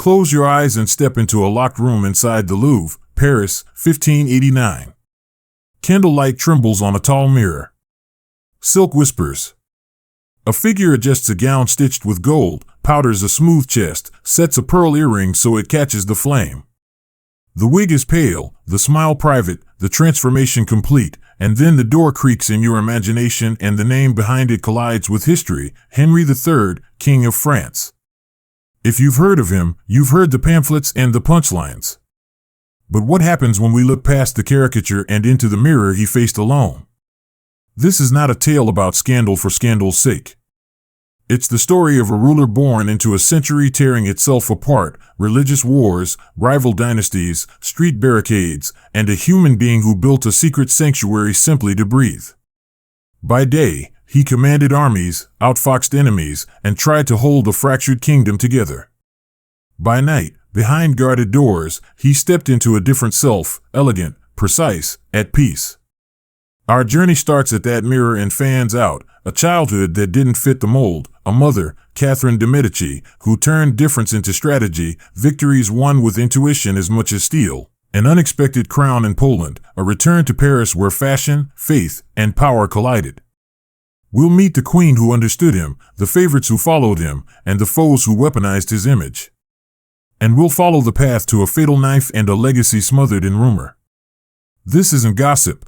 Close your eyes and step into a locked room inside the Louvre, Paris, 1589. Candlelight trembles on a tall mirror. Silk whispers. A figure adjusts a gown stitched with gold, powders a smooth chest, sets a pearl earring so it catches the flame. The wig is pale, the smile private, the transformation complete, and then the door creaks in your imagination and the name behind it collides with history, Henry III, King of France. If you've heard of him, you've heard the pamphlets and the punchlines. But what happens when we look past the caricature and into the mirror he faced alone? This is not a tale about scandal for scandal's sake. It's the story of a ruler born into a century tearing itself apart, religious wars, rival dynasties, street barricades, and a human being who built a secret sanctuary simply to breathe. By day, he commanded armies, outfoxed enemies, and tried to hold a fractured kingdom together. By night, behind guarded doors, he stepped into a different self, elegant, precise, at peace. Our journey starts at that mirror and fans out, a childhood that didn't fit the mold, a mother, Catherine de' Medici, who turned difference into strategy, victories won with intuition as much as steel, an unexpected crown in Poland, a return to Paris where fashion, faith, and power collided. We'll meet the queen who understood him, the favorites who followed him, and the foes who weaponized his image. And we'll follow the path to a fatal knife and a legacy smothered in rumor. This isn't gossip.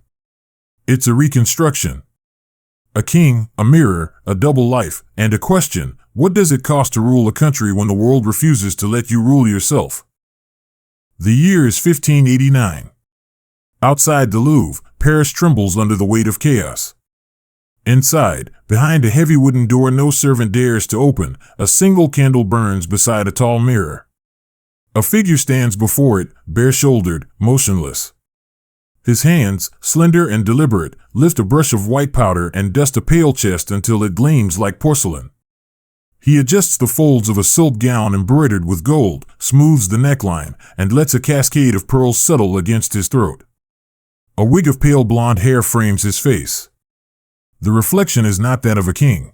It's a reconstruction. A king, a mirror, a double life, and a question: what does it cost to rule a country when the world refuses to let you rule yourself? The year is 1589. Outside the Louvre, Paris trembles under the weight of chaos. Inside, behind a heavy wooden door no servant dares to open, a single candle burns beside a tall mirror. A figure stands before it, bare-shouldered, motionless. His hands, slender and deliberate, lift a brush of white powder and dust a pale chest until it gleams like porcelain. He adjusts the folds of a silk gown embroidered with gold, smooths the neckline, and lets a cascade of pearls settle against his throat. A wig of pale blonde hair frames his face. The reflection is not that of a king.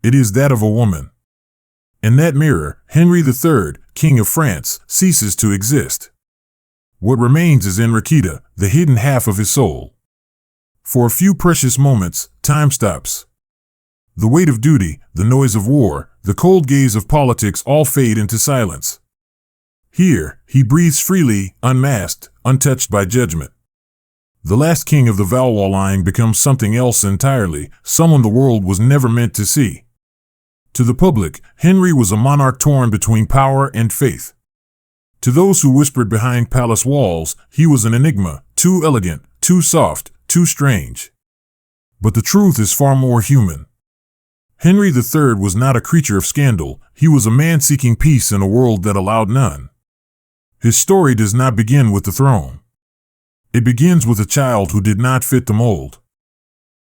It is that of a woman. In that mirror, Henry III, King of France, ceases to exist. What remains is Enriqueta, the hidden half of his soul. For a few precious moments, time stops. The weight of duty, the noise of war, the cold gaze of politics all fade into silence. Here, he breathes freely, unmasked, untouched by judgment. The last king of the Valois line becomes something else entirely, someone the world was never meant to see. To the public, Henry was a monarch torn between power and faith. To those who whispered behind palace walls, he was an enigma, too elegant, too soft, too strange. But the truth is far more human. Henry III was not a creature of scandal, he was a man seeking peace in a world that allowed none. His story does not begin with the throne. It begins with a child who did not fit the mold.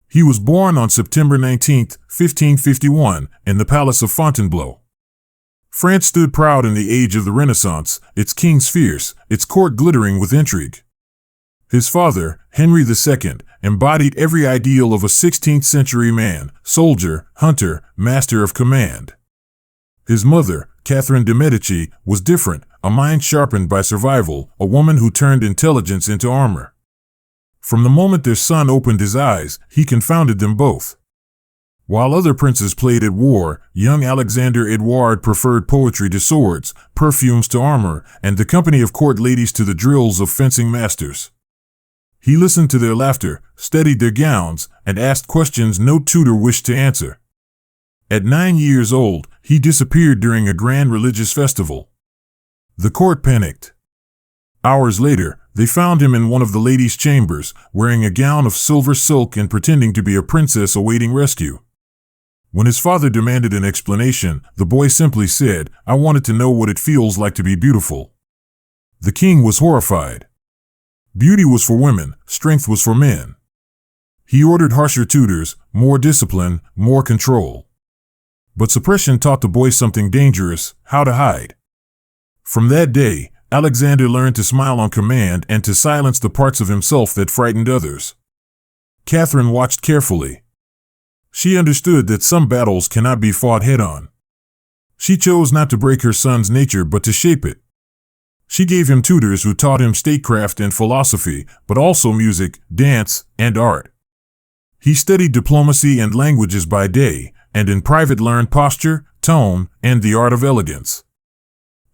He was born on September 19, 1551, in the Palace of Fontainebleau. France stood proud in the age of the Renaissance, its kings fierce, its court glittering with intrigue. His father, Henry II, embodied every ideal of a 16th-century man, soldier, hunter, master of command. His mother, Catherine de' Medici, was different, a mind sharpened by survival, a woman who turned intelligence into armor. From the moment their son opened his eyes, he confounded them both. While other princes played at war, young Alexander Edouard preferred poetry to swords, perfumes to armor, and the company of court ladies to the drills of fencing masters. He listened to their laughter, studied their gowns, and asked questions no tutor wished to answer. At 9 years old, he disappeared during a grand religious festival. The court panicked. Hours later, they found him in one of the ladies' chambers, wearing a gown of silver silk and pretending to be a princess awaiting rescue. When his father demanded an explanation, the boy simply said, "I wanted to know what it feels like to be beautiful." The king was horrified. Beauty was for women, strength was for men. He ordered harsher tutors, more discipline, more control. But suppression taught the boy something dangerous: how to hide. From that day, Alexander learned to smile on command and to silence the parts of himself that frightened others. Catherine watched carefully. She understood that some battles cannot be fought head-on. She chose not to break her son's nature but to shape it. She gave him tutors who taught him statecraft and philosophy, but also music, dance, and art. He studied diplomacy and languages by day, and in private learned posture, tone, and the art of elegance.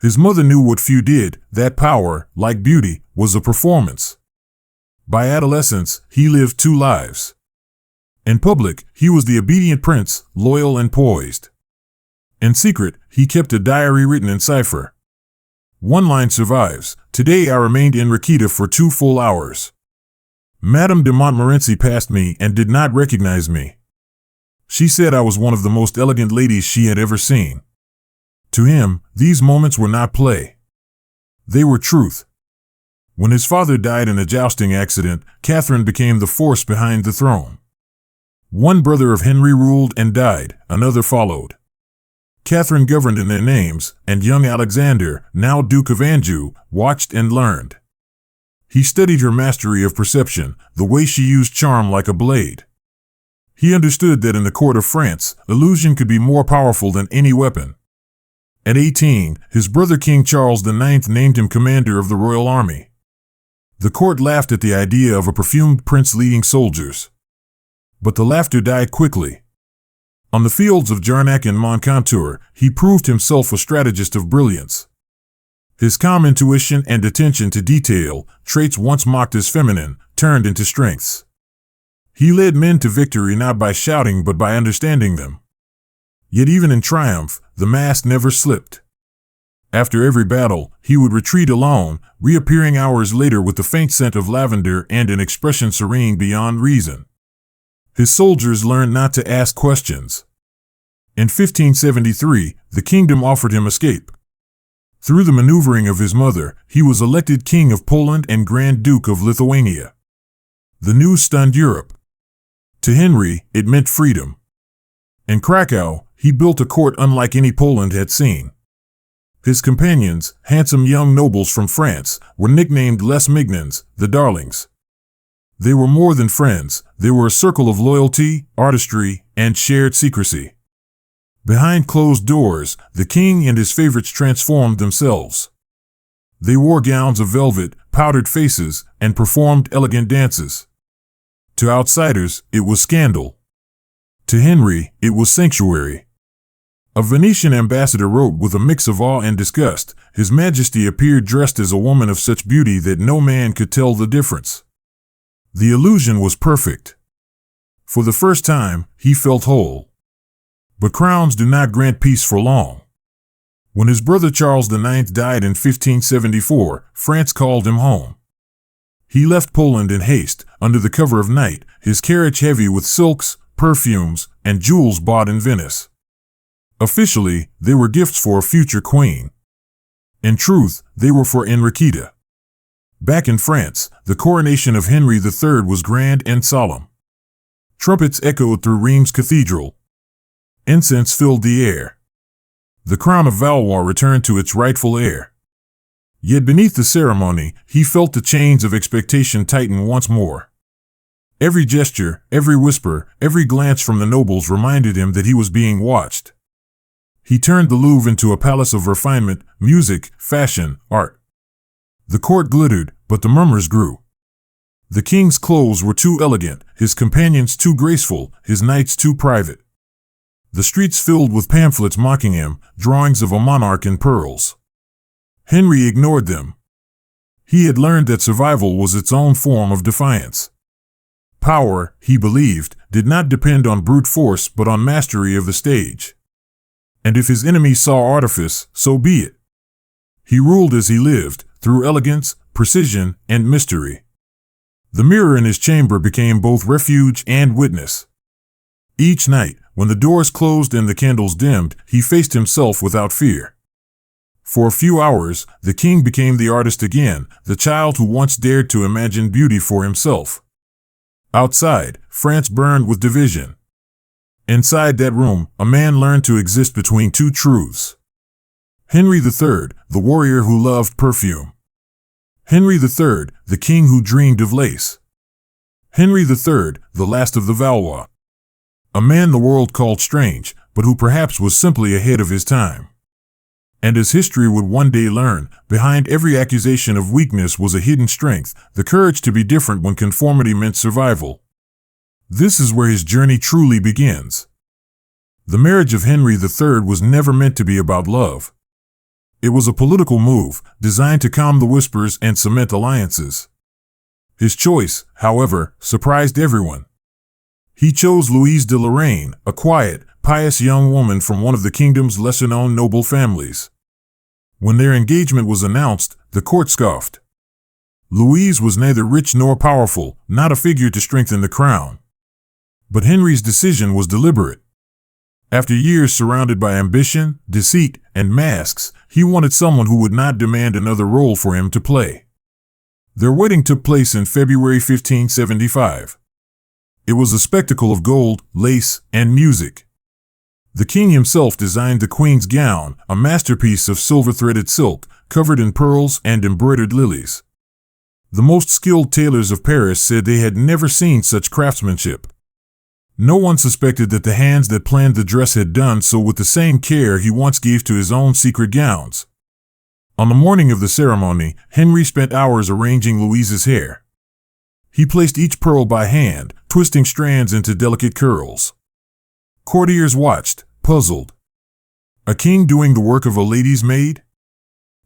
His mother knew what few did, that power, like beauty, was a performance. By adolescence, he lived two lives. In public, he was the obedient prince, loyal and poised. In secret, he kept a diary written in cipher. One line survives: "Today I remained in Rakita for 2 full hours. Madame de Montmorency passed me and did not recognize me. She said I was one of the most elegant ladies she had ever seen." To him, these moments were not play. They were truth. When his father died in a jousting accident, Catherine became the force behind the throne. One brother of Henry ruled and died, another followed. Catherine governed in their names, and young Alexander, now Duke of Anjou, watched and learned. He studied her mastery of perception, the way she used charm like a blade. He understood that in the court of France, illusion could be more powerful than any weapon. At 18, his brother King Charles IX named him commander of the royal army. The court laughed at the idea of a perfumed prince leading soldiers. But the laughter died quickly. On the fields of Jarnac and Moncontour, he proved himself a strategist of brilliance. His calm intuition and attention to detail, traits once mocked as feminine, turned into strengths. He led men to victory not by shouting but by understanding them. Yet even in triumph, the mask never slipped. After every battle, he would retreat alone, reappearing hours later with the faint scent of lavender and an expression serene beyond reason. His soldiers learned not to ask questions. In 1573, the kingdom offered him escape. Through the maneuvering of his mother, he was elected King of Poland and Grand Duke of Lithuania. The news stunned Europe. To Henry, it meant freedom. In Krakow, he built a court unlike any Poland had seen. His companions, handsome young nobles from France, were nicknamed Les Mignons, the Darlings. They were more than friends, they were a circle of loyalty, artistry, and shared secrecy. Behind closed doors, the king and his favorites transformed themselves. They wore gowns of velvet, powdered faces, and performed elegant dances. To outsiders, it was scandal. To Henry, it was sanctuary. A Venetian ambassador wrote with a mix of awe and disgust, "His Majesty appeared dressed as a woman of such beauty that no man could tell the difference." The illusion was perfect. For the first time, he felt whole. But crowns do not grant peace for long. When his brother Charles IX died in 1574, France called him home. He left Poland in haste, under the cover of night, his carriage heavy with silks, perfumes, and jewels bought in Venice. Officially, they were gifts for a future queen. In truth, they were for Enriqueta. Back in France, the coronation of Henry III was grand and solemn. Trumpets echoed through Reims Cathedral. Incense filled the air. The crown of Valois returned to its rightful heir. Yet beneath the ceremony, he felt the chains of expectation tighten once more. Every gesture, every whisper, every glance from the nobles reminded him that he was being watched. He turned the Louvre into a palace of refinement, music, fashion, art. The court glittered, but the murmurs grew. The king's clothes were too elegant, his companions too graceful, his knights too private. The streets filled with pamphlets mocking him, drawings of a monarch in pearls. Henry ignored them. He had learned that survival was its own form of defiance. Power, he believed, did not depend on brute force but on mastery of the stage. And if his enemies saw artifice, so be it. He ruled as he lived, through elegance, precision, and mystery. The mirror in his chamber became both refuge and witness. Each night, when the doors closed and the candles dimmed, he faced himself without fear. For a few hours, the king became the artist again, the child who once dared to imagine beauty for himself. Outside, France burned with division. Inside that room, a man learned to exist between two truths. Henry III, the warrior who loved perfume. Henry III, the king who dreamed of lace. Henry III, the last of the Valois. A man the world called strange, but who perhaps was simply ahead of his time. And as history would one day learn, behind every accusation of weakness was a hidden strength, the courage to be different when conformity meant survival. This is where his journey truly begins. The marriage of Henry III was never meant to be about love. It was a political move, designed to calm the whispers and cement alliances. His choice, however, surprised everyone. He chose Louise de Lorraine, a quiet, pious young woman from one of the kingdom's lesser-known noble families. When their engagement was announced, the court scoffed. Louise was neither rich nor powerful, not a figure to strengthen the crown. But Henry's decision was deliberate. After years surrounded by ambition, deceit, and masks, he wanted someone who would not demand another role for him to play. Their wedding took place in February 1575. It was a spectacle of gold, lace, and music. The king himself designed the queen's gown, a masterpiece of silver-threaded silk, covered in pearls and embroidered lilies. The most skilled tailors of Paris said they had never seen such craftsmanship. No one suspected that the hands that planned the dress had done so with the same care he once gave to his own secret gowns. On the morning of the ceremony, Henry spent hours arranging Louise's hair. He placed each pearl by hand, twisting strands into delicate curls. Courtiers watched, puzzled. A king doing the work of a lady's maid?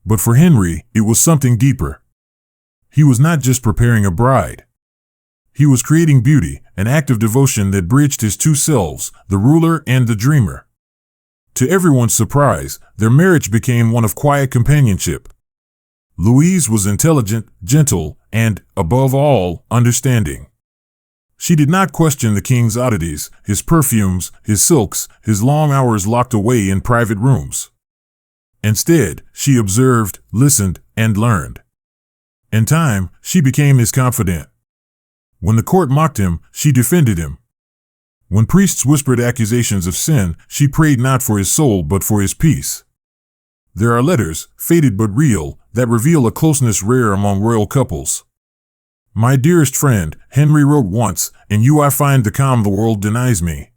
But for Henry, it was something deeper. He was not just preparing a bride. He was creating beauty, an act of devotion that bridged his two selves, the ruler and the dreamer. To everyone's surprise, their marriage became one of quiet companionship. Louise was intelligent, gentle, and, above all, understanding. She did not question the king's oddities, his perfumes, his silks, his long hours locked away in private rooms. Instead, she observed, listened, and learned. In time, she became his confidant. When the court mocked him, she defended him. When priests whispered accusations of sin, she prayed not for his soul but for his peace. There are letters, faded but real, that reveal a closeness rare among royal couples. "My dearest friend," Henry wrote once, "in you I find the calm the world denies me."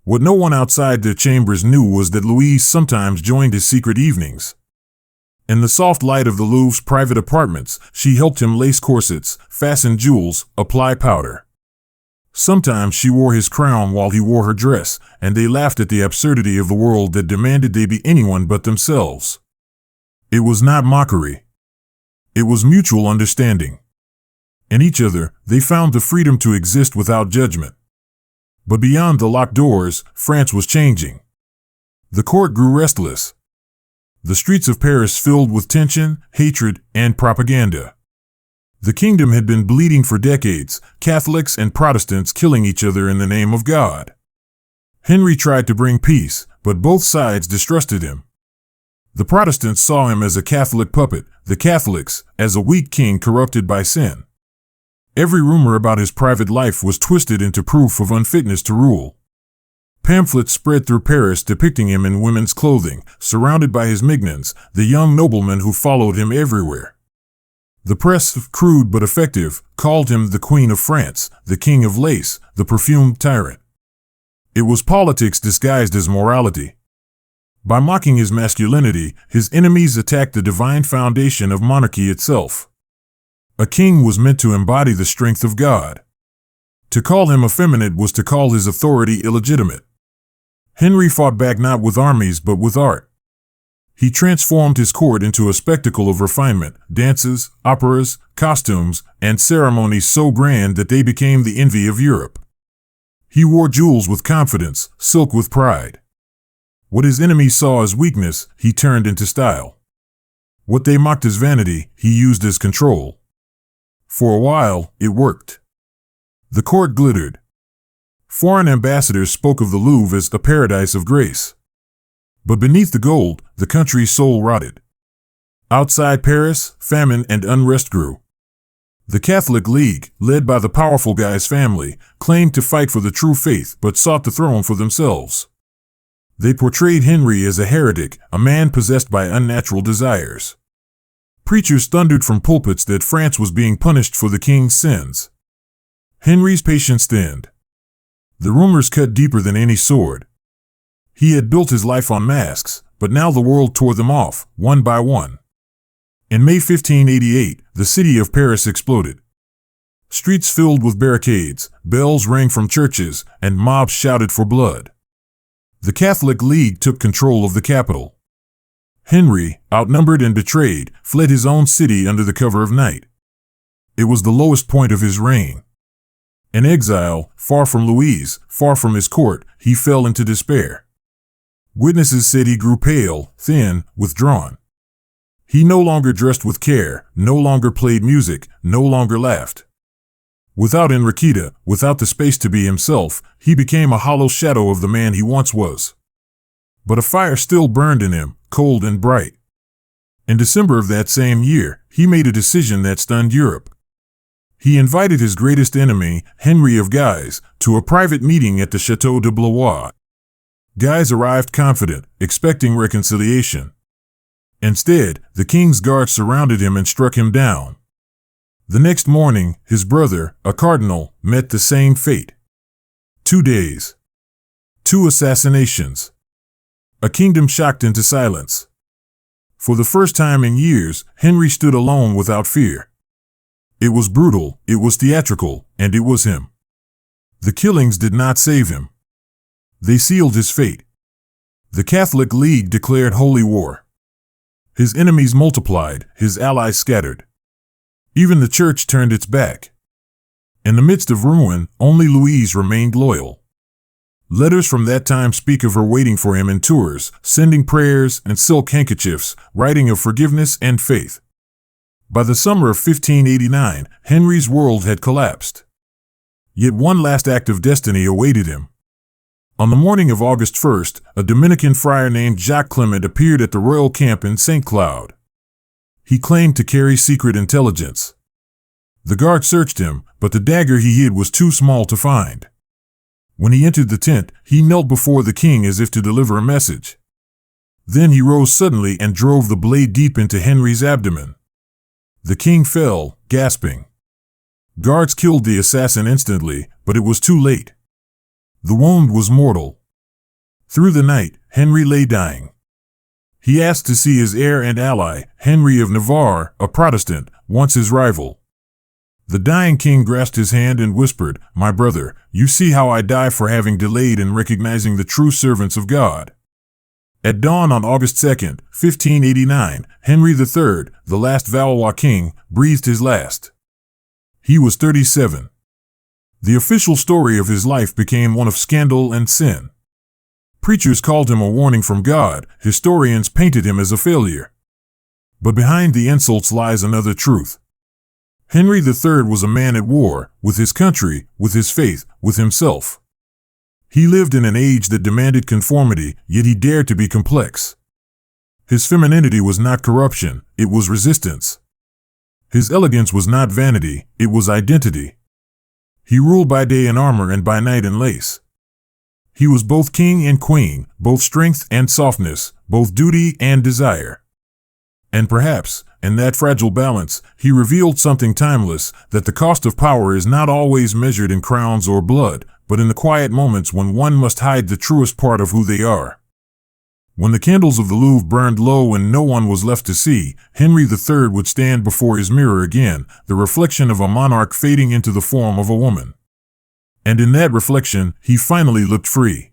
What no one outside their chambers knew was that Louise sometimes joined his secret evenings. In the soft light of the Louvre's private apartments, she helped him lace corsets, fasten jewels, apply powder. Sometimes she wore his crown while he wore her dress, and they laughed at the absurdity of the world that demanded they be anyone but themselves. It was not mockery. It was mutual understanding. In each other, they found the freedom to exist without judgment. But beyond the locked doors, France was changing. The court grew restless. The streets of Paris filled with tension, hatred, and propaganda. The kingdom had been bleeding for decades, Catholics and Protestants killing each other in the name of God. Henry tried to bring peace, but both sides distrusted him. The Protestants saw him as a Catholic puppet, the Catholics as a weak king corrupted by sin. Every rumor about his private life was twisted into proof of unfitness to rule. Pamphlets spread through Paris depicting him in women's clothing, surrounded by his mignons, the young noblemen who followed him everywhere. The press, crude but effective, called him the Queen of France, the King of Lace, the perfumed tyrant. It was politics disguised as morality. By mocking his masculinity, his enemies attacked the divine foundation of monarchy itself. A king was meant to embody the strength of God. To call him effeminate was to call his authority illegitimate. Henry fought back not with armies but with art. He transformed his court into a spectacle of refinement, dances, operas, costumes, and ceremonies so grand that they became the envy of Europe. He wore jewels with confidence, silk with pride. What his enemies saw as weakness, he turned into style. What they mocked as vanity, he used as control. For a while, it worked. The court glittered. Foreign ambassadors spoke of the Louvre as a paradise of grace. But beneath the gold, the country's soul rotted. Outside Paris, famine and unrest grew. The Catholic League, led by the powerful Guy's family, claimed to fight for the true faith but sought the throne for themselves. They portrayed Henry as a heretic, a man possessed by unnatural desires. Preachers thundered from pulpits that France was being punished for the king's sins. Henry's patience thinned. The rumors cut deeper than any sword. He had built his life on masks, But now the world tore them off, one by one. In May 1588, the city of Paris exploded. Streets filled with barricades, bells rang from churches, and mobs shouted for blood. The Catholic League took control of the capital. Henry, outnumbered and betrayed, fled his own city under the cover of night. It was the lowest point of his reign. In exile, far from Louise, far from his court, he fell into despair. Witnesses said he grew pale, thin, withdrawn. He no longer dressed with care, no longer played music, no longer laughed. Without Enriqueta, without the space to be himself, he became a hollow shadow of the man he once was. But a fire still burned in him, cold and bright. In December of that same year, he made a decision that stunned Europe. He invited his greatest enemy, Henry of Guise, to a private meeting at the Château de Blois. Guise arrived confident, expecting reconciliation. Instead, the king's guards surrounded him and struck him down. The next morning, his brother, a cardinal, met the same fate. 2 days. 2 assassinations. A kingdom shocked into silence. For the first time in years, Henry stood alone without fear. It was brutal, it was theatrical, and it was him. The killings did not save him. They sealed his fate. The Catholic League declared holy war. His enemies multiplied, his allies scattered. Even the church turned its back. In the midst of ruin, only Louise remained loyal. Letters from that time speak of her waiting for him in Tours, sending prayers and silk handkerchiefs, writing of forgiveness and faith. By the summer of 1589, Henry's world had collapsed. Yet one last act of destiny awaited him. On the morning of August 1st, a Dominican friar named Jacques Clement appeared at the royal camp in St. Cloud. He claimed to carry secret intelligence. The guard searched him, but the dagger he hid was too small to find. When he entered the tent, he knelt before the king as if to deliver a message. Then he rose suddenly and drove the blade deep into Henry's abdomen. The king fell, gasping. Guards killed the assassin instantly, but it was too late. The wound was mortal. Through the night, Henry lay dying. He asked to see his heir and ally, Henry of Navarre, a Protestant, once his rival. The dying king grasped his hand and whispered, "My brother, you see how I die for having delayed in recognizing the true servants of God." At dawn on August 2nd, 1589, Henry III, the last Valois king, breathed his last. He was 37. The official story of his life became one of scandal and sin. Preachers called him a warning from God, historians painted him as a failure. But behind the insults lies another truth. Henry III was a man at war, with his country, with his faith, with himself. He lived in an age that demanded conformity, yet he dared to be complex. His femininity was not corruption, it was resistance. His elegance was not vanity, it was identity. He ruled by day in armor and by night in lace. He was both king and queen, both strength and softness, both duty and desire. And perhaps, in that fragile balance, he revealed something timeless, that the cost of power is not always measured in crowns or blood, but in the quiet moments when one must hide the truest part of who they are. When the candles of the Louvre burned low and no one was left to see, Henry III would stand before his mirror again, the reflection of a monarch fading into the form of a woman. And in that reflection, he finally looked free.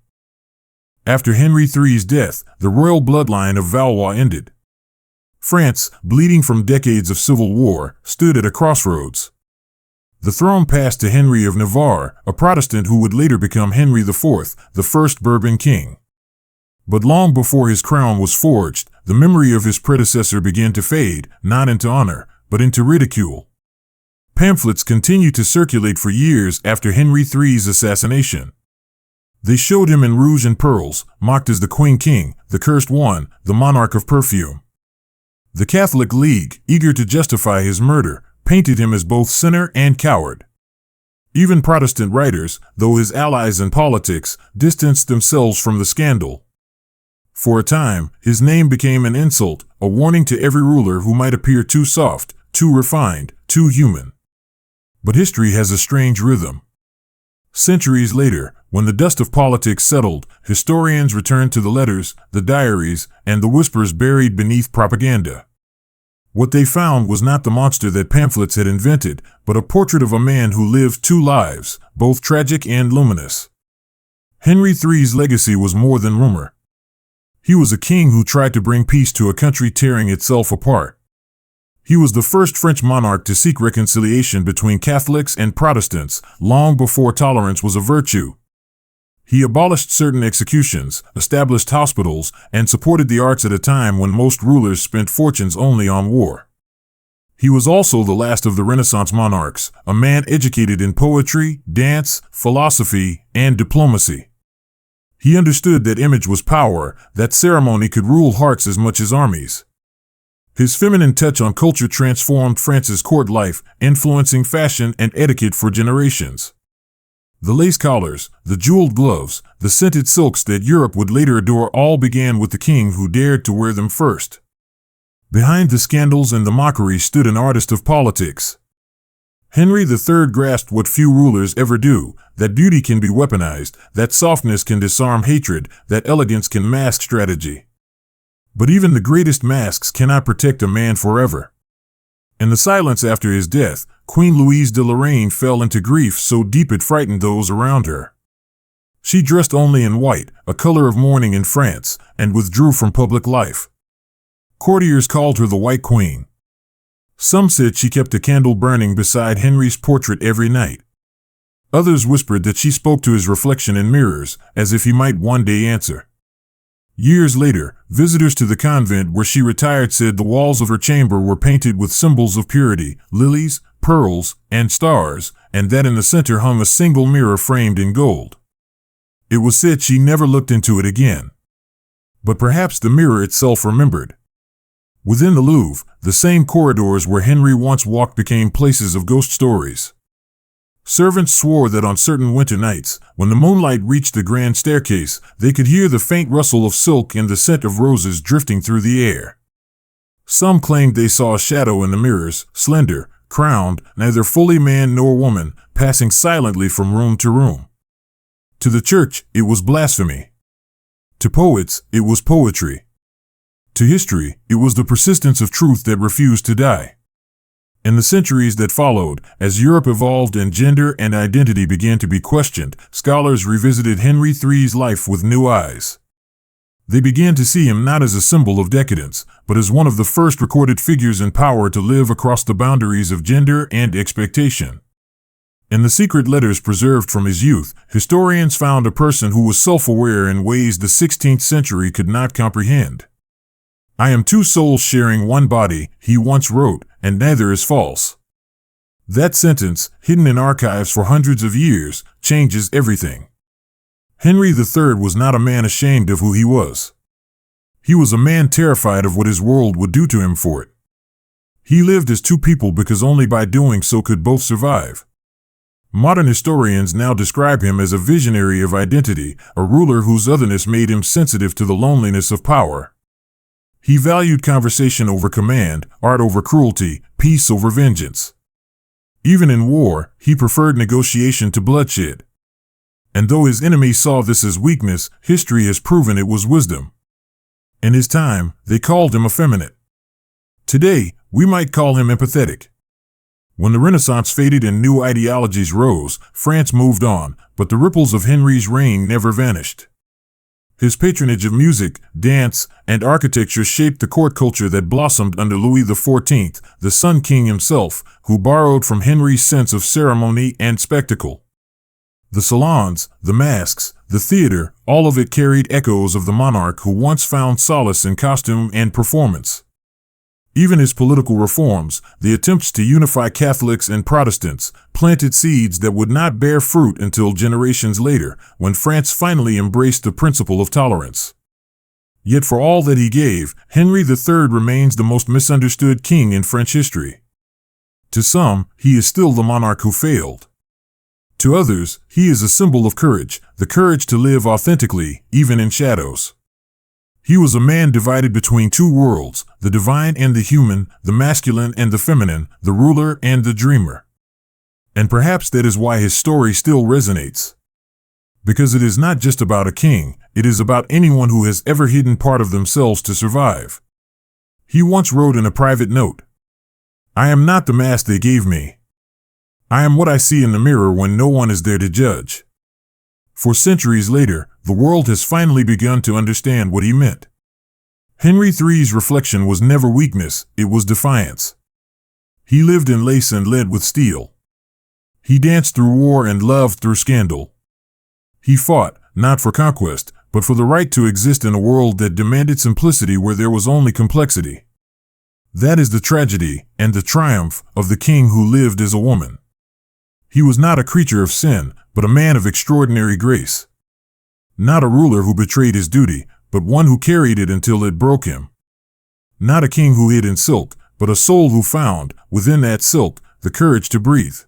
After Henry III's death, the royal bloodline of Valois ended. France, bleeding from decades of civil war, stood at a crossroads. The throne passed to Henry of Navarre, a Protestant who would later become Henry IV, the first Bourbon king. But long before his crown was forged, the memory of his predecessor began to fade, not into honor, but into ridicule. Pamphlets continued to circulate for years after Henry III's assassination. They showed him in rouge and pearls, mocked as the Queen King, the cursed one, the monarch of perfume. The Catholic League, eager to justify his murder, painted him as both sinner and coward. Even Protestant writers, though his allies in politics, distanced themselves from the scandal. For a time, his name became an insult, a warning to every ruler who might appear too soft, too refined, too human. But history has a strange rhythm. Centuries later, when the dust of politics settled, historians returned to the letters, the diaries, and the whispers buried beneath propaganda. What they found was not the monster that pamphlets had invented, but a portrait of a man who lived two lives, both tragic and luminous. Henry III's legacy was more than rumor. He was a king who tried to bring peace to a country tearing itself apart. He was the first French monarch to seek reconciliation between Catholics and Protestants, long before tolerance was a virtue. He abolished certain executions, established hospitals, and supported the arts at a time when most rulers spent fortunes only on war. He was also the last of the Renaissance monarchs, a man educated in poetry, dance, philosophy, and diplomacy. He understood that image was power, that ceremony could rule hearts as much as armies. His feminine touch on culture transformed France's court life, influencing fashion and etiquette for generations. The lace collars, the jeweled gloves, the scented silks that Europe would later adore all began with the king who dared to wear them first. Behind the scandals and the mockery stood an artist of politics. Henry III grasped what few rulers ever do, that beauty can be weaponized, that softness can disarm hatred, that elegance can mask strategy. But even the greatest masks cannot protect a man forever. In the silence after his death, Queen Louise de Lorraine fell into grief so deep it frightened those around her. She dressed only in white, a color of mourning in France, and withdrew from public life. Courtiers called her the White Queen. Some said she kept a candle burning beside Henry's portrait every night. Others whispered that she spoke to his reflection in mirrors, as if he might one day answer. Years later, visitors to the convent where she retired said the walls of her chamber were painted with symbols of purity, lilies, pearls, and stars, and that in the center hung a single mirror framed in gold. It was said she never looked into it again. But perhaps the mirror itself remembered. Within the Louvre, the same corridors where Henry once walked became places of ghost stories. Servants swore that on certain winter nights, when the moonlight reached the grand staircase, they could hear the faint rustle of silk and the scent of roses drifting through the air. Some claimed they saw a shadow in the mirrors, slender, crowned, neither fully man nor woman, passing silently from room to room. To the church, it was blasphemy. To poets, it was poetry. To history, it was the persistence of truth that refused to die. In the centuries that followed, as Europe evolved and gender and identity began to be questioned, scholars revisited Henry III's life with new eyes. They began to see him not as a symbol of decadence, but as one of the first recorded figures in power to live across the boundaries of gender and expectation. In the secret letters preserved from his youth, historians found a person who was self-aware in ways the 16th century could not comprehend. "I am two souls sharing one body," he once wrote, "and neither is false." That sentence, hidden in archives for hundreds of years, changes everything. Henry III was not a man ashamed of who he was. He was a man terrified of what his world would do to him for it. He lived as two people because only by doing so could both survive. Modern historians now describe him as a visionary of identity, a ruler whose otherness made him sensitive to the loneliness of power. He valued conversation over command, art over cruelty, peace over vengeance. Even in war, he preferred negotiation to bloodshed. And though his enemies saw this as weakness, history has proven it was wisdom. In his time, they called him effeminate. Today, we might call him empathetic. When the Renaissance faded and new ideologies rose, France moved on, but the ripples of Henry's reign never vanished. His patronage of music, dance, and architecture shaped the court culture that blossomed under Louis XIV, the Sun King himself, who borrowed from Henry's sense of ceremony and spectacle. The salons, the masks, the theater, all of it carried echoes of the monarch who once found solace in costume and performance. Even his political reforms, the attempts to unify Catholics and Protestants, planted seeds that would not bear fruit until generations later, when France finally embraced the principle of tolerance. Yet for all that he gave, Henry III remains the most misunderstood king in French history. To some, he is still the monarch who failed. To others, he is a symbol of courage, the courage to live authentically, even in shadows. He was a man divided between two worlds, the divine and the human, the masculine and the feminine, the ruler and the dreamer. And perhaps that is why his story still resonates. Because it is not just about a king, it is about anyone who has ever hidden part of themselves to survive. He once wrote in a private note, "I am not the mask they gave me. I am what I see in the mirror when no one is there to judge." For centuries later, the world has finally begun to understand what he meant. Henry III's reflection was never weakness, it was defiance. He lived in lace and led with steel. He danced through war and loved through scandal. He fought, not for conquest, but for the right to exist in a world that demanded simplicity where there was only complexity. That is the tragedy and the triumph of the king who lived as a woman. He was not a creature of sin, but a man of extraordinary grace. Not a ruler who betrayed his duty, but one who carried it until it broke him. Not a king who hid in silk, but a soul who found, within that silk, the courage to breathe.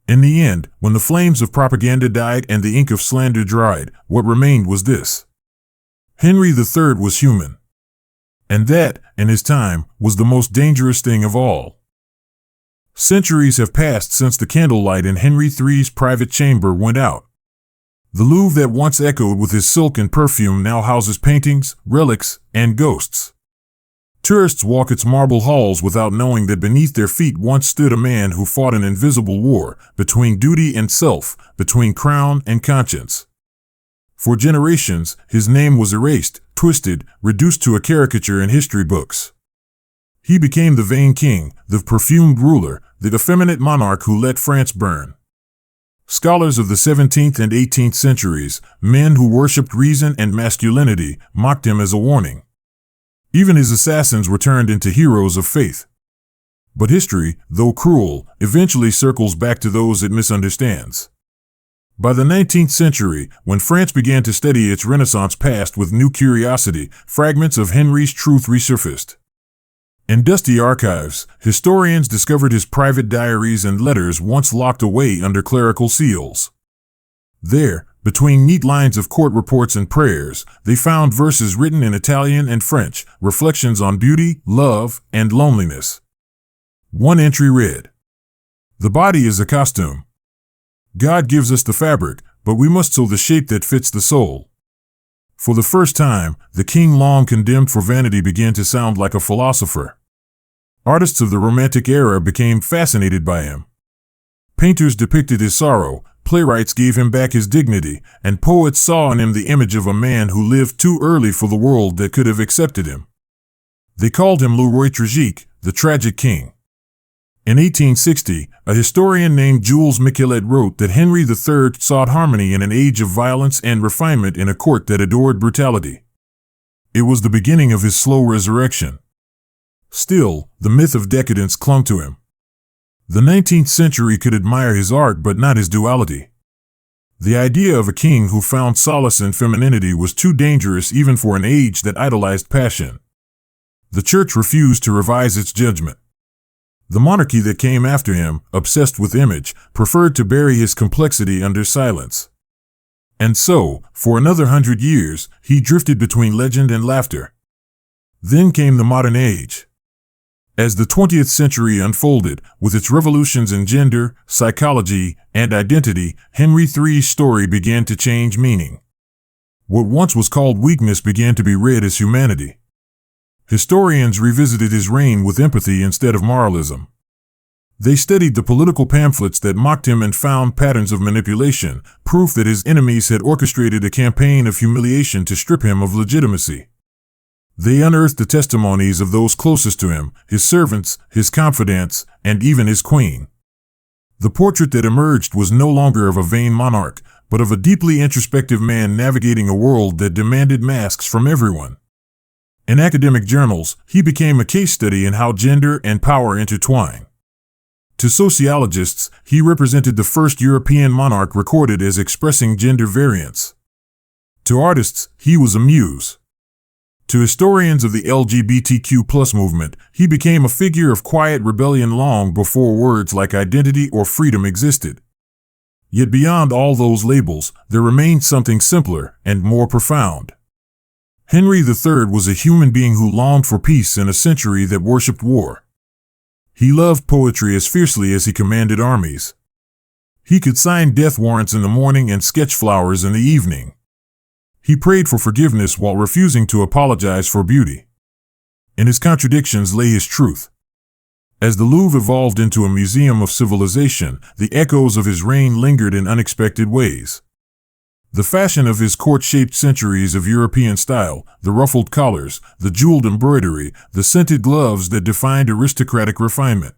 In the end, when the flames of propaganda died and the ink of slander dried, what remained was this: Henry III was human. And that, in his time, was the most dangerous thing of all. Centuries have passed since the candlelight in Henry III's private chamber went out. The Louvre that once echoed with his silk and perfume now houses paintings, relics, and ghosts. Tourists walk its marble halls without knowing that beneath their feet once stood a man who fought an invisible war between duty and self, between crown and conscience. For generations, his name was erased, twisted, reduced to a caricature in history books. He became the vain king, the perfumed ruler, the effeminate monarch who let France burn. Scholars of the 17th and 18th centuries, men who worshipped reason and masculinity, mocked him as a warning. Even his assassins were turned into heroes of faith. But history, though cruel, eventually circles back to those it misunderstands. By the 19th century, when France began to study its Renaissance past with new curiosity, fragments of Henry's truth resurfaced. In dusty archives, historians discovered his private diaries and letters once locked away under clerical seals. There, between neat lines of court reports and prayers, they found verses written in Italian and French, reflections on beauty, love, and loneliness. One entry read, "The body is a costume. God gives us the fabric, but we must sew the shape that fits the soul." For the first time, the king long condemned for vanity began to sound like a philosopher. Artists of the Romantic era became fascinated by him. Painters depicted his sorrow, playwrights gave him back his dignity, and poets saw in him the image of a man who lived too early for the world that could have accepted him. They called him Le Roi Tragique, the tragic king. In 1860, a historian named Jules Michelet wrote that Henry III sought harmony in an age of violence and refinement in a court that adored brutality. It was the beginning of his slow resurrection. Still, the myth of decadence clung to him. The 19th century could admire his art but not his duality. The idea of a king who found solace in femininity was too dangerous even for an age that idolized passion. The church refused to revise its judgment. The monarchy that came after him, obsessed with image, preferred to bury his complexity under silence. And so, for another 100 years, he drifted between legend and laughter. Then came the modern age. As the 20th century unfolded, with its revolutions in gender, psychology, and identity, Henry III's story began to change meaning. What once was called weakness began to be read as humanity. Historians revisited his reign with empathy instead of moralism. They studied the political pamphlets that mocked him and found patterns of manipulation, proof that his enemies had orchestrated a campaign of humiliation to strip him of legitimacy. They unearthed the testimonies of those closest to him, his servants, his confidants, and even his queen. The portrait that emerged was no longer of a vain monarch, but of a deeply introspective man navigating a world that demanded masks from everyone. In academic journals, he became a case study in how gender and power intertwine. To sociologists, he represented the first European monarch recorded as expressing gender variance. To artists, he was a muse. To historians of the LGBTQ+ movement, he became a figure of quiet rebellion long before words like identity or freedom existed. Yet beyond all those labels, there remained something simpler and more profound. Henry III was a human being who longed for peace in a century that worshipped war. He loved poetry as fiercely as he commanded armies. He could sign death warrants in the morning and sketch flowers in the evening. He prayed for forgiveness while refusing to apologize for beauty. In his contradictions lay his truth. As the Louvre evolved into a museum of civilization, the echoes of his reign lingered in unexpected ways. The fashion of his court shaped centuries of European style, the ruffled collars, the jeweled embroidery, the scented gloves that defined aristocratic refinement.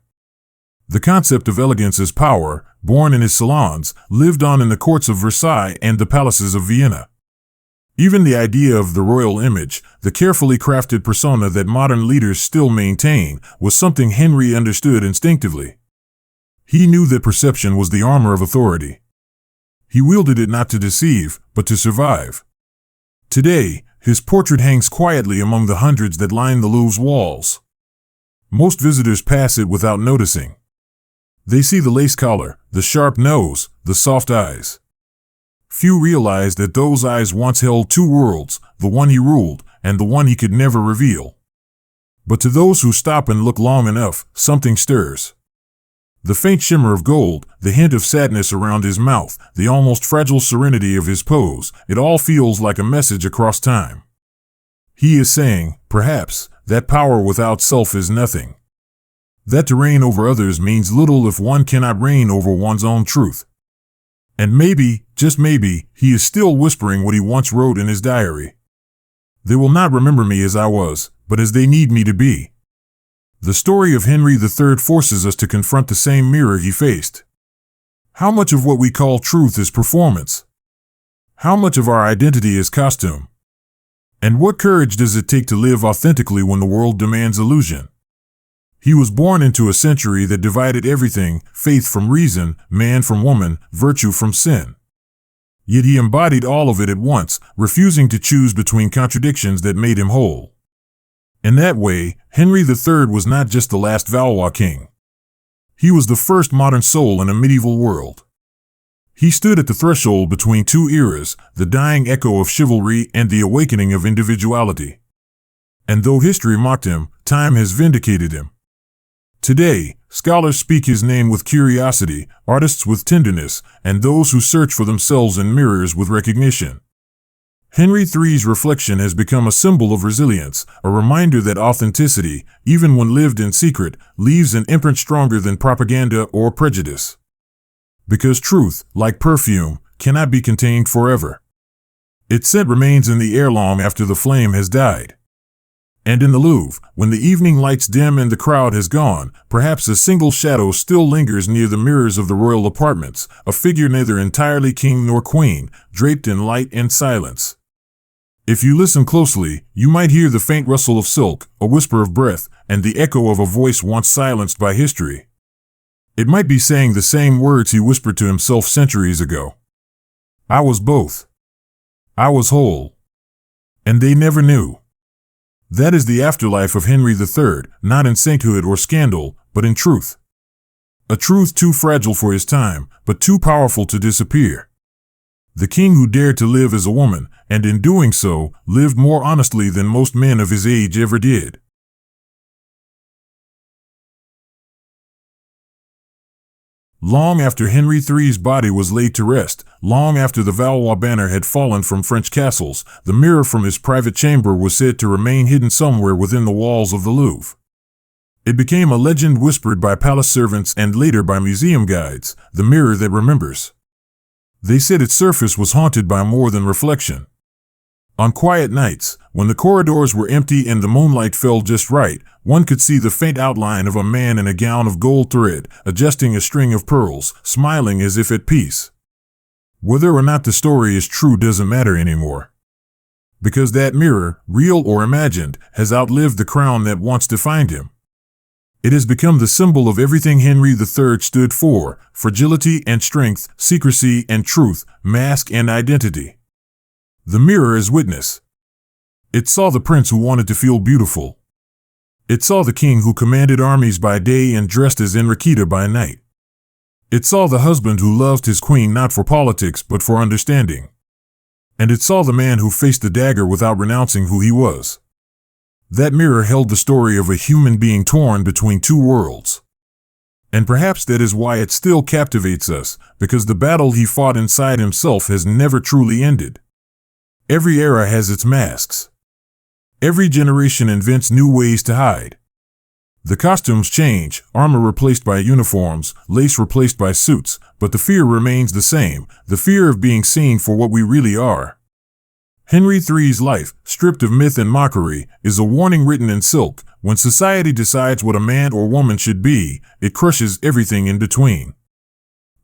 The concept of elegance as power, born in his salons, lived on in the courts of Versailles and the palaces of Vienna. Even the idea of the royal image, the carefully crafted persona that modern leaders still maintain, was something Henry understood instinctively. He knew that perception was the armor of authority. He wielded it not to deceive, but to survive. Today, his portrait hangs quietly among the hundreds that line the Louvre's walls. Most visitors pass it without noticing. They see the lace collar, the sharp nose, the soft eyes. Few realize that those eyes once held two worlds, the one he ruled and the one he could never reveal. But to those who stop and look long enough, something stirs. The faint shimmer of gold, the hint of sadness around his mouth, the almost fragile serenity of his pose, it all feels like a message across time. He is saying, perhaps, that power without self is nothing. That to reign over others means little if one cannot reign over one's own truth. And maybe, just maybe, he is still whispering what he once wrote in his diary. They will not remember me as I was, but as they need me to be. The story of Henry III forces us to confront the same mirror he faced. How much of what we call truth is performance? How much of our identity is costume? And what courage does it take to live authentically when the world demands illusion? He was born into a century that divided everything, faith from reason, man from woman, virtue from sin. Yet he embodied all of it at once, refusing to choose between contradictions that made him whole. In that way, Henry III was not just the last Valois king. He was the first modern soul in a medieval world. He stood at the threshold between two eras, the dying echo of chivalry and the awakening of individuality. And though history mocked him, time has vindicated him. Today, scholars speak his name with curiosity, artists with tenderness, and those who search for themselves in mirrors with recognition. Henry III's reflection has become a symbol of resilience, a reminder that authenticity, even when lived in secret, leaves an imprint stronger than propaganda or prejudice. Because truth, like perfume, cannot be contained forever. Its scent remains in the air long after the flame has died. And in the Louvre, when the evening lights dim and the crowd has gone, perhaps a single shadow still lingers near the mirrors of the royal apartments, a figure neither entirely king nor queen, draped in light and silence. If you listen closely, you might hear the faint rustle of silk, a whisper of breath, and the echo of a voice once silenced by history. It might be saying the same words he whispered to himself centuries ago. I was both. I was whole. And they never knew. That is the afterlife of Henry III, not in sainthood or scandal, but in truth. A truth too fragile for his time, but too powerful to disappear. The king who dared to live as a woman, and in doing so, lived more honestly than most men of his age ever did. Long after Henry III's body was laid to rest, long after the Valois banner had fallen from French castles, the mirror from his private chamber was said to remain hidden somewhere within the walls of the Louvre. It became a legend whispered by palace servants and later by museum guides, the mirror that remembers. They said its surface was haunted by more than reflection. On quiet nights, when the corridors were empty and the moonlight fell just right, one could see the faint outline of a man in a gown of gold thread, adjusting a string of pearls, smiling as if at peace. Whether or not the story is true doesn't matter anymore. Because that mirror, real or imagined, has outlived the crown that once defined him. It has become the symbol of everything Henry III stood for: fragility and strength, secrecy and truth, mask and identity. The mirror is witness. It saw the prince who wanted to feel beautiful. It saw the king who commanded armies by day and dressed as Enriqueta by night. It saw the husband who loved his queen not for politics but for understanding. And it saw the man who faced the dagger without renouncing who he was. That mirror held the story of a human being torn between two worlds. And perhaps that is why it still captivates us, because the battle he fought inside himself has never truly ended. Every era has its masks. Every generation invents new ways to hide. The costumes change, armor replaced by uniforms, lace replaced by suits, but the fear remains the same, the fear of being seen for what we really are. Henry III's life, stripped of myth and mockery, is a warning written in silk. When society decides what a man or woman should be, it crushes everything in between.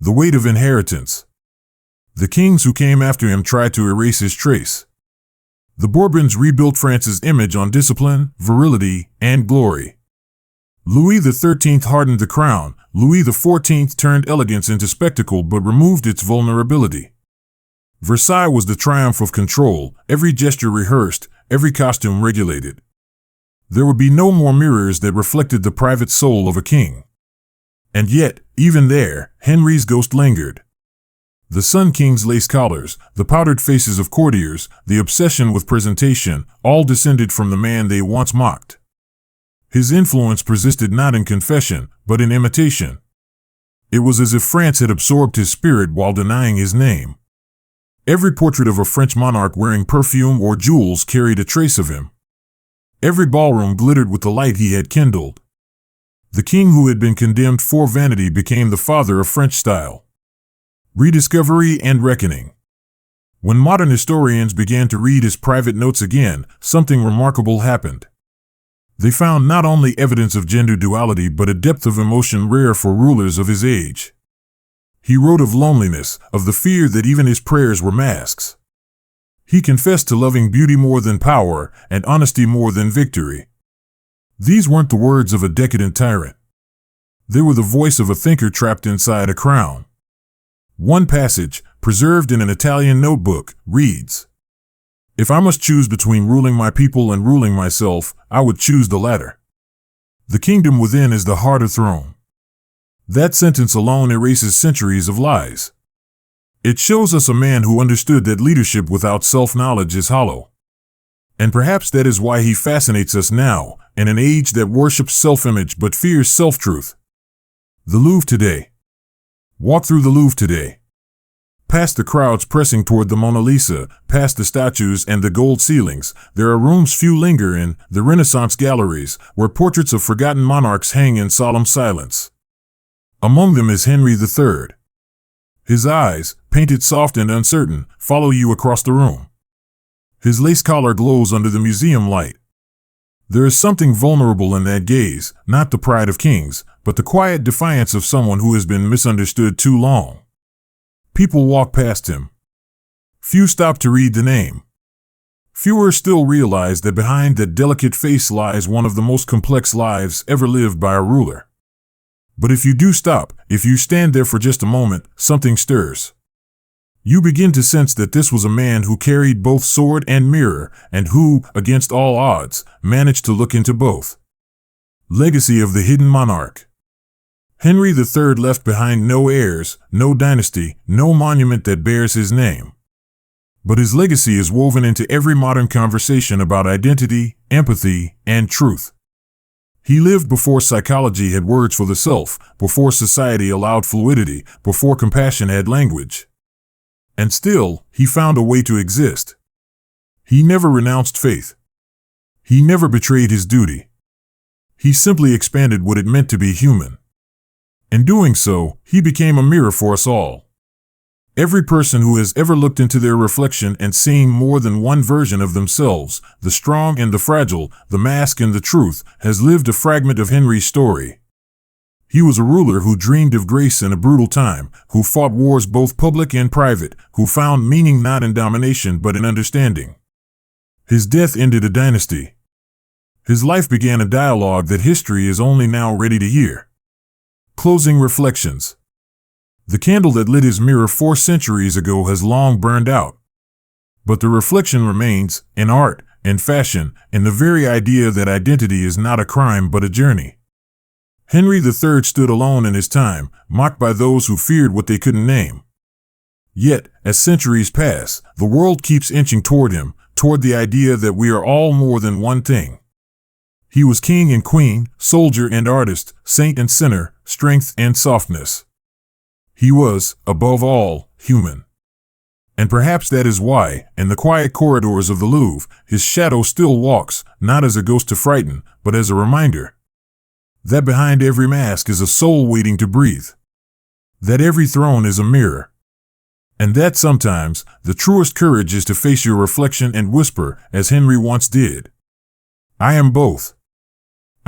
The weight of inheritance. The kings who came after him tried to erase his trace. The Bourbons rebuilt France's image on discipline, virility, and glory. Louis XIII hardened the crown. Louis XIV turned elegance into spectacle but removed its vulnerability. Versailles was the triumph of control, every gesture rehearsed, every costume regulated. There would be no more mirrors that reflected the private soul of a king. And yet, even there, Henry's ghost lingered. The Sun King's lace collars, the powdered faces of courtiers, the obsession with presentation, all descended from the man they once mocked. His influence persisted not in confession, but in imitation. It was as if France had absorbed his spirit while denying his name. Every portrait of a French monarch wearing perfume or jewels carried a trace of him. Every ballroom glittered with the light he had kindled. The king who had been condemned for vanity became the father of French style. Rediscovery and reckoning. When modern historians began to read his private notes again, something remarkable happened. They found not only evidence of gender duality but a depth of emotion rare for rulers of his age. He wrote of loneliness, of the fear that even his prayers were masks. He confessed to loving beauty more than power and honesty more than victory. These weren't the words of a decadent tyrant. They were the voice of a thinker trapped inside a crown. One passage, preserved in an Italian notebook, reads, "If I must choose between ruling my people and ruling myself, I would choose the latter. The kingdom within is the harder throne." That sentence alone erases centuries of lies. It shows us a man who understood that leadership without self-knowledge is hollow. And perhaps that is why he fascinates us now, in an age that worships self-image but fears self-truth. The Louvre today. Walk through the Louvre today. Past the crowds pressing toward the Mona Lisa, past the statues and the gold ceilings, there are rooms few linger in, the Renaissance galleries, where portraits of forgotten monarchs hang in solemn silence. Among them is Henry III. His eyes, painted soft and uncertain, follow you across the room. His lace collar glows under the museum light. There is something vulnerable in that gaze, not the pride of kings, but the quiet defiance of someone who has been misunderstood too long. People walk past him. Few stop to read the name. Fewer still realize that behind that delicate face lies one of the most complex lives ever lived by a ruler. But if you do stop, if you stand there for just a moment, something stirs. You begin to sense that this was a man who carried both sword and mirror, and who, against all odds, managed to look into both. Legacy of the Hidden Monarch. Henry III left behind no heirs, no dynasty, no monument that bears his name. But his legacy is woven into every modern conversation about identity, empathy, and truth. He lived before psychology had words for the self, before society allowed fluidity, before compassion had language. And still, he found a way to exist. He never renounced faith. He never betrayed his duty. He simply expanded what it meant to be human. In doing so, he became a mirror for us all. Every person who has ever looked into their reflection and seen more than one version of themselves, the strong and the fragile, the mask and the truth, has lived a fragment of Henry's story. He was a ruler who dreamed of grace in a brutal time, who fought wars both public and private, who found meaning not in domination but in understanding. His death ended a dynasty. His life began a dialogue that history is only now ready to hear. Closing reflections. The candle that lit his mirror 4 centuries ago has long burned out. But the reflection remains, in art, in fashion, in the very idea that identity is not a crime but a journey. Henry III stood alone in his time, mocked by those who feared what they couldn't name. Yet, as centuries pass, the world keeps inching toward him, toward the idea that we are all more than one thing. He was king and queen, soldier and artist, saint and sinner, strength and softness. He was, above all, human. And perhaps that is why, in the quiet corridors of the Louvre, his shadow still walks, not as a ghost to frighten, but as a reminder that behind every mask is a soul waiting to breathe, that every throne is a mirror, and that sometimes the truest courage is to face your reflection and whisper, as Henry once did, "I am both.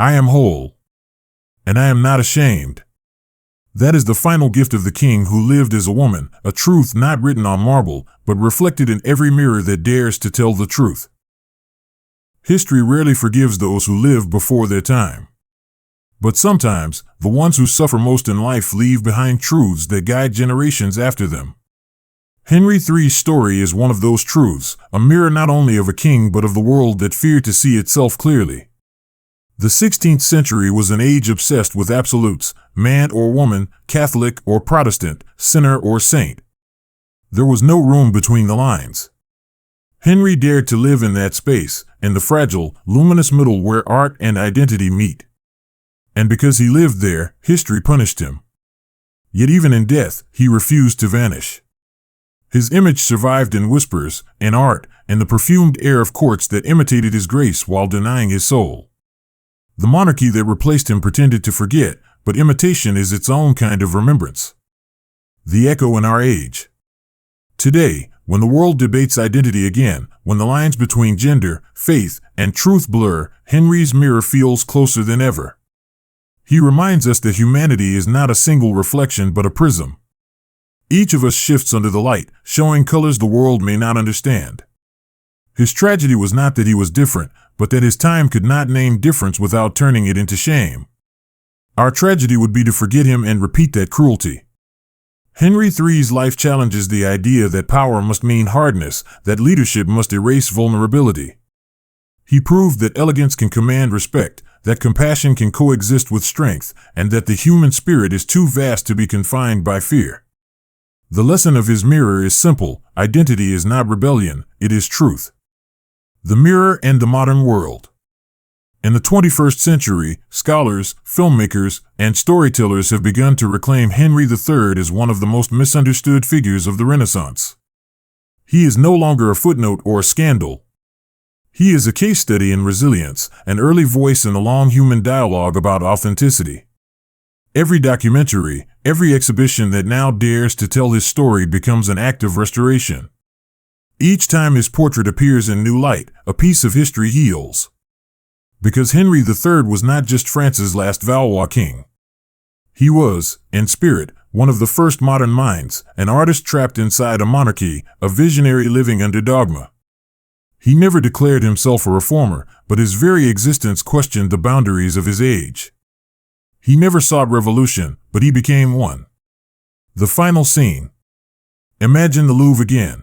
I am whole. And I am not ashamed." That is the final gift of the king who lived as a woman, a truth not written on marble, but reflected in every mirror that dares to tell the truth. History rarely forgives those who live before their time. But sometimes, the ones who suffer most in life leave behind truths that guide generations after them. Henry III's story is one of those truths, a mirror not only of a king but of the world that feared to see itself clearly. The 16th century was an age obsessed with absolutes, man or woman, Catholic or Protestant, sinner or saint. There was no room between the lines. Henry dared to live in that space, in the fragile, luminous middle where art and identity meet. And because he lived there, history punished him. Yet even in death, he refused to vanish. His image survived in whispers, in art, in the perfumed air of courts that imitated his grace while denying his soul. The monarchy that replaced him pretended to forget, but imitation is its own kind of remembrance. The echo in our age. Today, when the world debates identity again, when the lines between gender, faith, and truth blur, Henry's mirror feels closer than ever. He reminds us that humanity is not a single reflection but a prism. Each of us shifts under the light, showing colors the world may not understand. His tragedy was not that he was different, but that his time could not name difference without turning it into shame. Our tragedy would be to forget him and repeat that cruelty. Henry III's life challenges the idea that power must mean hardness, that leadership must erase vulnerability. He proved that elegance can command respect, that compassion can coexist with strength, and that the human spirit is too vast to be confined by fear. The lesson of his mirror is simple: identity is not rebellion, it is truth. The mirror and the modern world. In the 21st century, scholars, filmmakers, and storytellers have begun to reclaim Henry III as one of the most misunderstood figures of the Renaissance. He is no longer a footnote or a scandal. He is a case study in resilience, an early voice in a long human dialogue about authenticity. Every documentary, every exhibition that now dares to tell his story becomes an act of restoration. Each time his portrait appears in new light, a piece of history heals. Because Henry III was not just France's last Valois king. He was, in spirit, one of the first modern minds, an artist trapped inside a monarchy, a visionary living under dogma. He never declared himself a reformer, but his very existence questioned the boundaries of his age. He never sought revolution, but he became one. The final scene. Imagine the Louvre again.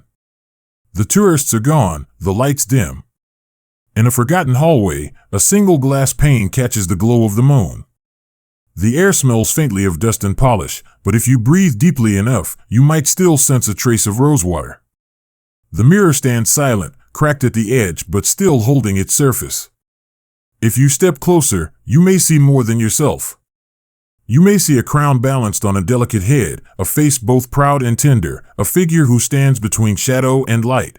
The tourists are gone, the lights dim. In a forgotten hallway, a single glass pane catches the glow of the moon. The air smells faintly of dust and polish, but if you breathe deeply enough, you might still sense a trace of rosewater. The mirror stands silent, cracked at the edge but still holding its surface. If you step closer, you may see more than yourself. You may see a crown balanced on a delicate head, a face both proud and tender, a figure who stands between shadow and light.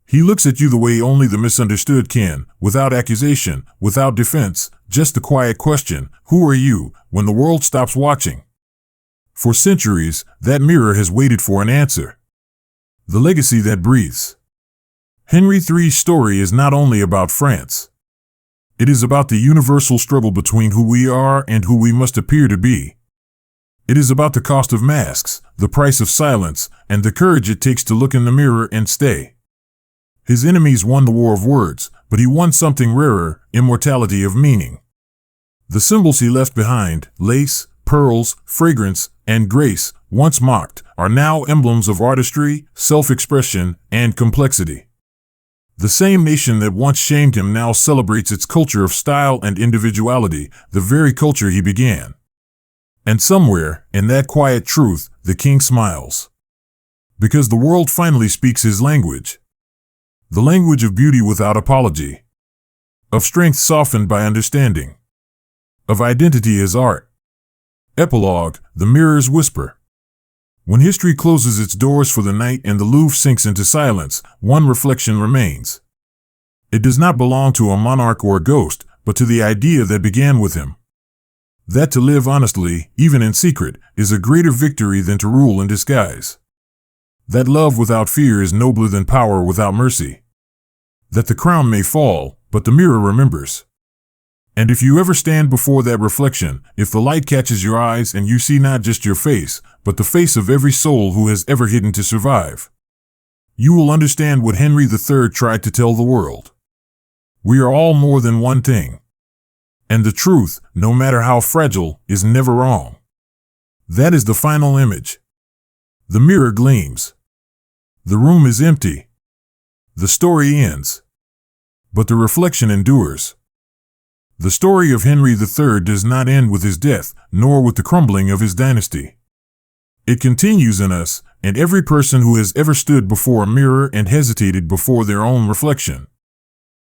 He looks at you the way only the misunderstood can, without accusation, without defense, just the quiet question, who are you, when the world stops watching? For centuries, that mirror has waited for an answer. The legacy that breathes. Henry III's story is not only about France. It is about the universal struggle between who we are and who we must appear to be. It is about the cost of masks, the price of silence, and the courage it takes to look in the mirror and stay. His enemies won the war of words, but he won something rarer, immortality of meaning. The symbols he left behind, lace, pearls, fragrance, and grace, once mocked, are now emblems of artistry, self-expression, and complexity. The same nation that once shamed him now celebrates its culture of style and individuality, the very culture he began. And somewhere, in that quiet truth, the king smiles. Because the world finally speaks his language. The language of beauty without apology. of strength softened by understanding, of identity as art. Epilogue, the mirror's whisper. When history closes its doors for the night and the Louvre sinks into silence, one reflection remains. It does not belong to a monarch or a ghost, but to the idea that began with him. That to live honestly, even in secret, is a greater victory than to rule in disguise. That love without fear is nobler than power without mercy. That the crown may fall, but the mirror remembers. And if you ever stand before that reflection, if the light catches your eyes and you see not just your face, but the face of every soul who has ever hidden to survive, you will understand what Henry III tried to tell the world. We are all more than one thing. And the truth, no matter how fragile, is never wrong. That is the final image. The mirror gleams. The room is empty. The story ends. But the reflection endures. The story of Henry III does not end with his death, nor with the crumbling of his dynasty. It continues in us, and every person who has ever stood before a mirror and hesitated before their own reflection.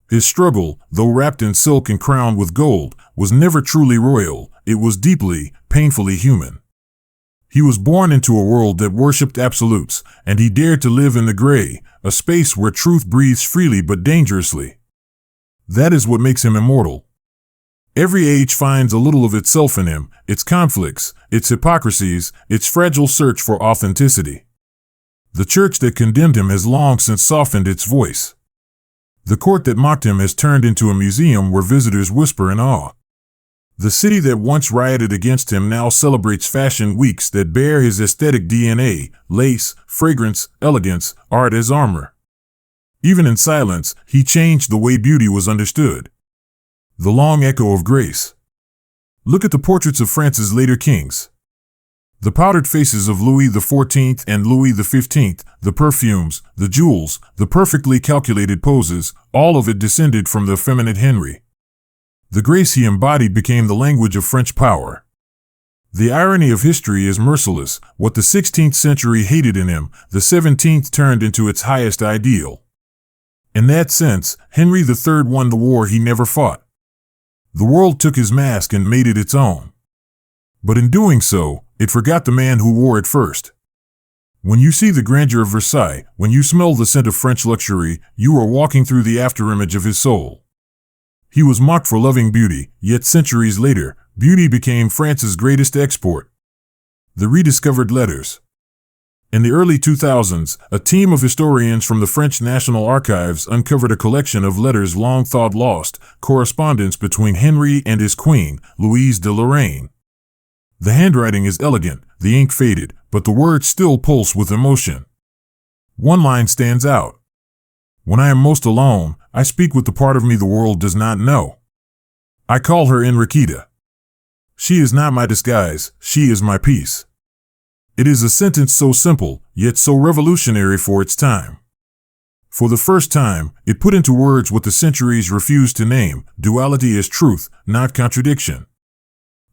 His struggle, though wrapped in silk and crowned with gold, was never truly royal. It was deeply, painfully human. He was born into a world that worshipped absolutes, and he dared to live in the gray, a space where truth breathes freely but dangerously. That is what makes him immortal. Every age finds a little of itself in him, its conflicts, its hypocrisies, its fragile search for authenticity. The church that condemned him has long since softened its voice. The court that mocked him has turned into a museum where visitors whisper in awe. The city that once rioted against him now celebrates fashion weeks that bear his aesthetic DNA, lace, fragrance, elegance, art as armor. Even in silence, he changed the way beauty was understood. The long echo of grace. Look at the portraits of France's later kings. The powdered faces of Louis XIV and Louis XV, the perfumes, the jewels, the perfectly calculated poses, all of it descended from the effeminate Henry. The grace he embodied became the language of French power. The irony of history is merciless. What the 16th century hated in him, the 17th turned into its highest ideal. In that sense, Henry III won the war he never fought. The world took his mask and made it its own. But in doing so, it forgot the man who wore it first. When you see the grandeur of Versailles, when you smell the scent of French luxury, you are walking through the afterimage of his soul. He was mocked for loving beauty, yet centuries later, beauty became France's greatest export. The rediscovered letters. In the early 2000s, a team of historians from the French National Archives uncovered a collection of letters long thought lost, correspondence between Henry and his queen, Louise de Lorraine. The handwriting is elegant, the ink faded, but the words still pulse with emotion. One line stands out. When I am most alone, I speak with the part of me the world does not know. I call her Enriqueta. She is not my disguise, she is my peace. It is a sentence so simple, yet so revolutionary for its time. For the first time, it put into words what the centuries refused to name, duality as truth, not contradiction.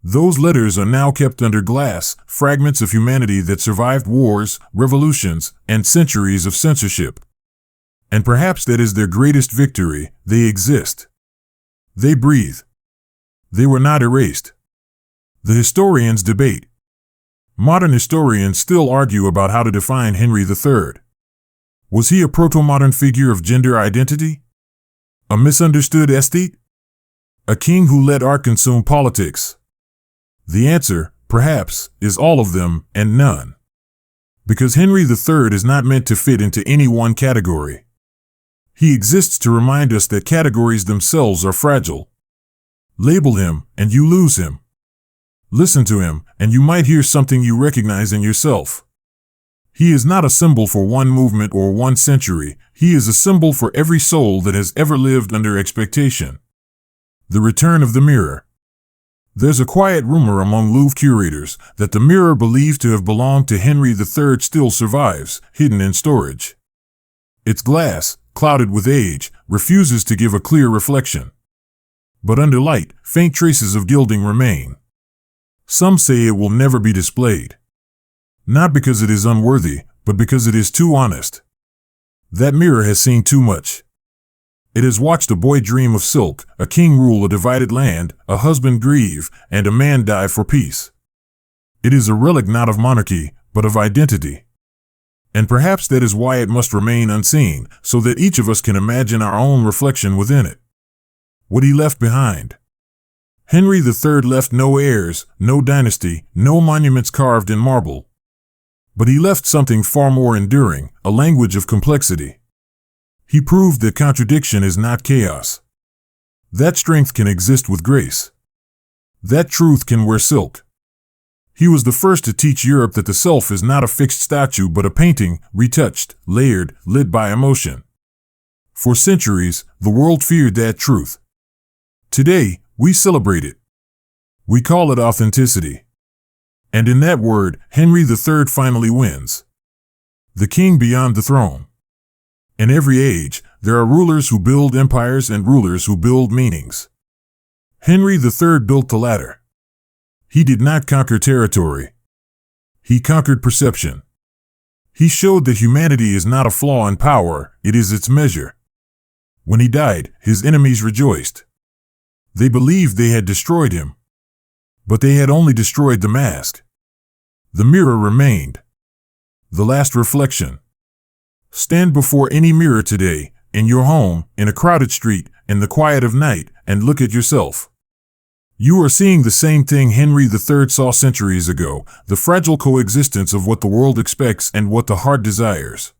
Those letters are now kept under glass, fragments of humanity that survived wars, revolutions, and centuries of censorship. And perhaps that is their greatest victory: they exist. They breathe. They were not erased. The historians debate. Modern historians still argue about how to define Henry III. Was he a proto-modern figure of gender identity? A misunderstood aesthete? A king who let art consume politics? The answer, perhaps, is all of them and none. Because Henry III is not meant to fit into any one category. He exists to remind us that categories themselves are fragile. Label him, and you lose him. Listen to him, and you might hear something you recognize in yourself. He is not a symbol for one movement or one century. He is a symbol for every soul that has ever lived under expectation. The return of the mirror. There's a quiet rumor among Louvre curators that the mirror believed to have belonged to Henry III still survives, hidden in storage. Its glass, clouded with age, refuses to give a clear reflection. But under light, faint traces of gilding remain. Some say it will never be displayed. Not because it is unworthy, but because it is too honest. That mirror has seen too much. It has watched a boy dream of silk, a king rule a divided land, a husband grieve, and a man die for peace. It is a relic not of monarchy, but of identity. And perhaps that is why it must remain unseen, so that each of us can imagine our own reflection within it. What he left behind. Henry III left no heirs, no dynasty, no monuments carved in marble. But he left something far more enduring, a language of complexity. He proved that contradiction is not chaos. That strength can exist with grace. That truth can wear silk. He was the first to teach Europe that the self is not a fixed statue but a painting, retouched, layered, lit by emotion. For centuries, the world feared that truth. Today, we celebrate it. We call it authenticity. And in that word, Henry III finally wins. The king beyond the throne. In every age, there are rulers who build empires and rulers who build meanings. Henry III built the latter. He did not conquer territory. He conquered perception. He showed that humanity is not a flaw in power, it is its measure. When he died, his enemies rejoiced. They believed they had destroyed him. But they had only destroyed the mask. The mirror remained. The last reflection. Stand before any mirror today, in your home, in a crowded street, in the quiet of night, and look at yourself. You are seeing the same thing Henry III saw centuries ago, the fragile coexistence of what the world expects and what the heart desires.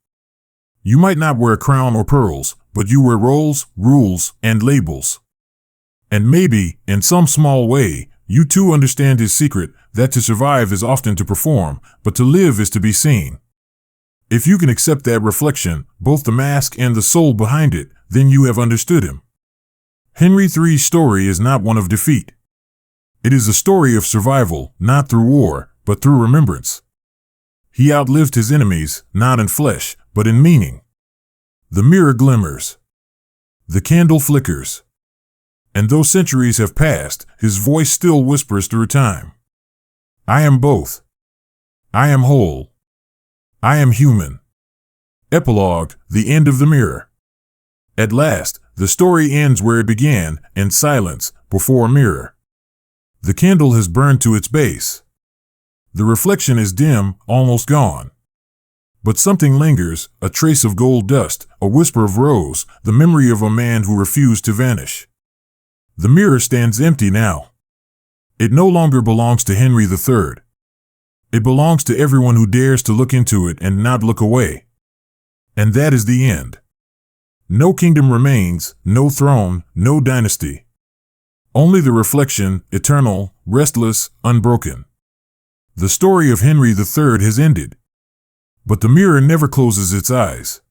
You might not wear a crown or pearls, but you wear roles, rules, and labels. And maybe, in some small way, you too understand his secret, that to survive is often to perform, but to live is to be seen. If you can accept that reflection, both the mask and the soul behind it, then you have understood him. Henry III's story is not one of defeat. It is a story of survival, not through war, but through remembrance. He outlived his enemies, not in flesh, but in meaning. The mirror glimmers. The candle flickers. And though centuries have passed, his voice still whispers through time. I am both. I am whole. I am human. Epilogue, the end of the mirror. At last, the story ends where it began, in silence, before a mirror. The candle has burned to its base. The reflection is dim, almost gone. But something lingers, a trace of gold dust, a whisper of rose, the memory of a man who refused to vanish. The mirror stands empty now. It no longer belongs to Henry III. It belongs to everyone who dares to look into it and not look away. And that is the end. No kingdom remains, no throne, no dynasty. Only the reflection, eternal, restless, unbroken. The story of Henry III has ended. But the mirror never closes its eyes.